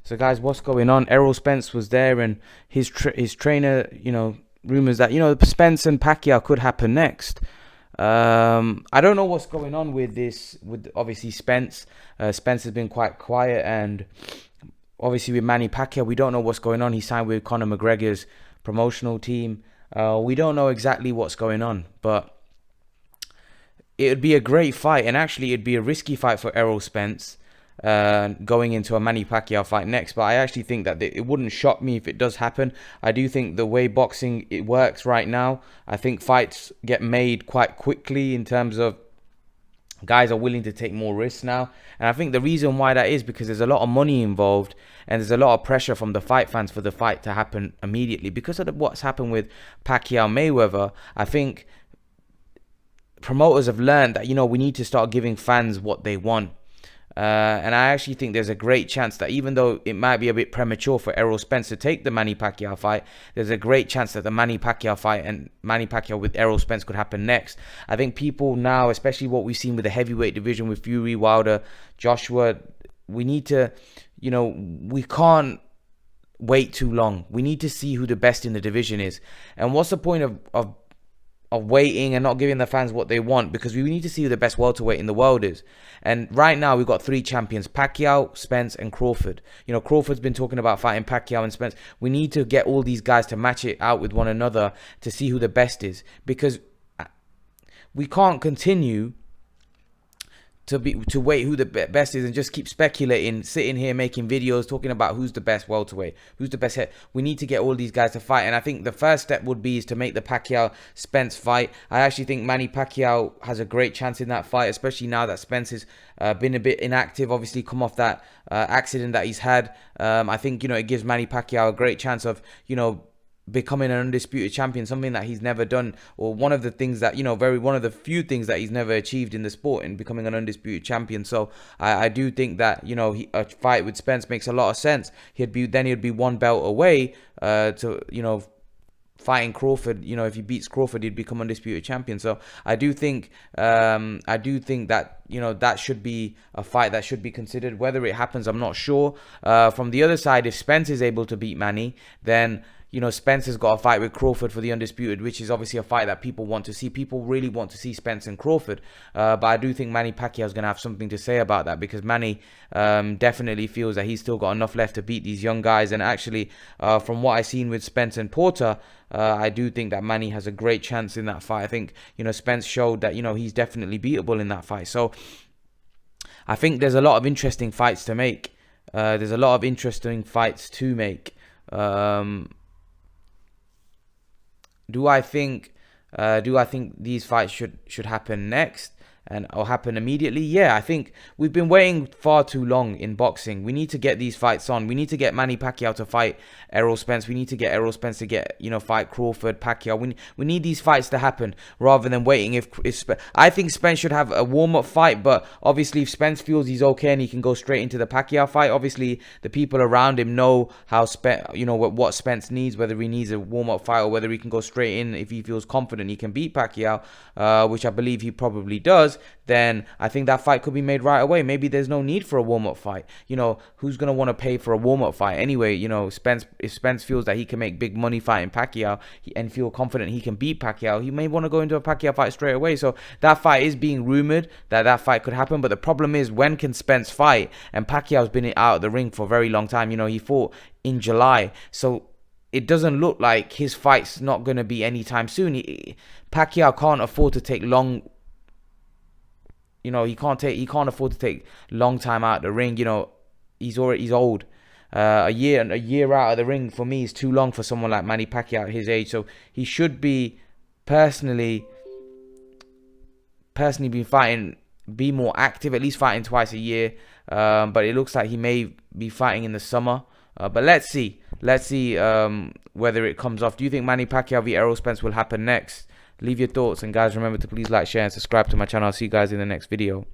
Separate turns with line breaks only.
So guys, what's going on? Errol Spence was there, and his trainer, rumors that Spence and Pacquiao could happen next. I don't know what's going on with this. With obviously Spence, Spence has been quite quiet, and obviously with Manny Pacquiao, we don't know what's going on. He signed with Conor McGregor's promotional team. We don't know exactly what's going on, but it would be a great fight, and actually it'd be a risky fight for Errol Spence going into a Manny Pacquiao fight next. But I actually think that it wouldn't shock me if it does happen. I do think the way boxing it works right now, I think fights get made quite quickly in terms of guys are willing to take more risks now. And I think the reason why that is because there's a lot of money involved, and there's a lot of pressure from the fight fans for the fight to happen immediately because of what's happened with Pacquiao Mayweather. I think promoters have learned that we need to start giving fans what they want. And I actually think there's a great chance that even though it might be a bit premature for Errol Spence to take the Manny Pacquiao fight, there's a great chance that the Manny Pacquiao fight and Manny Pacquiao with Errol Spence could happen next. I think people now, especially what we've seen with the heavyweight division with Fury, Wilder, Joshua, we need to, we can't wait too long. We need to see who the best in the division is. And what's the point of waiting and not giving the fans what they want, because we need to see who the best welterweight in the world is. And right now we've got three champions: Pacquiao, Spence, and Crawford. Crawford's been talking about fighting Pacquiao and Spence. We need to get all these guys to match it out with one another to see who the best is, because we can't continue to wait who the best is and just keep speculating, sitting here making videos talking about who's the best welterweight, who's the best head. We need to get all these guys to fight, and I think the first step would be is to make the Pacquiao Spence fight. I actually think Manny Pacquiao has a great chance in that fight, especially now that Spence has been a bit inactive, obviously come off that accident that he's had. I think it gives Manny Pacquiao a great chance of becoming an undisputed champion, something that he's never done, or one of the things that one of the few things that he's never achieved in the sport, in becoming an undisputed champion. So I do think that a fight with Spence makes a lot of sense. He'd be one belt away to fighting Crawford. If he beats Crawford, he'd become undisputed champion. So I do think that that should be a fight that should be considered. Whether it happens, I'm not sure. From the other side, if Spence is able to beat Manny, then Spence has got a fight with Crawford for the undisputed, which is obviously a fight that people want to see. People really want to see Spence and Crawford. But I do think Manny Pacquiao is going to have something to say about that, because Manny definitely feels that he's still got enough left to beat these young guys. And actually, from what I've seen with Spence and Porter, I do think that Manny has a great chance in that fight. I think, Spence showed that, he's definitely beatable in that fight. So I think there's a lot of interesting fights to make. Do I think these fights should happen next or happen immediately? Yeah, I think we've been waiting far too long in boxing. We need to get these fights on. We need to get Manny Pacquiao to fight Errol Spence. We need to get Errol Spence to get fight Crawford, Pacquiao. We need these fights to happen rather than waiting. I think Spence should have a warm-up fight, but obviously if Spence feels he's okay and he can go straight into the Pacquiao fight, obviously the people around him know how what Spence needs, whether he needs a warm-up fight or whether he can go straight in if he feels confident he can beat Pacquiao, which I believe he probably does. Then I think that fight could be made right away. Maybe there's no need for a warm-up fight. Who's going to want to pay for a warm-up fight anyway? If Spence feels that he can make big money fighting Pacquiao and feel confident he can beat Pacquiao, he may want to go into a Pacquiao fight straight away. So that fight is being rumored that fight could happen. But the problem is, when can Spence fight? And Pacquiao's been out of the ring for a very long time. He fought in July. So it doesn't look like his fight's not going to be anytime soon. Pacquiao can't afford to take long. He can't afford to take long time out of the ring. He's old. A year out of the ring for me is too long for someone like Manny Pacquiao at his age. So he should be personally be more active, at least fighting twice a year. But it looks like he may be fighting in the summer. But let's see whether it comes off. Do you think Manny Pacquiao v Errol Spence will happen next? Leave your thoughts, and guys, remember to please like, share, and subscribe to my channel. I'll see you guys in the next video.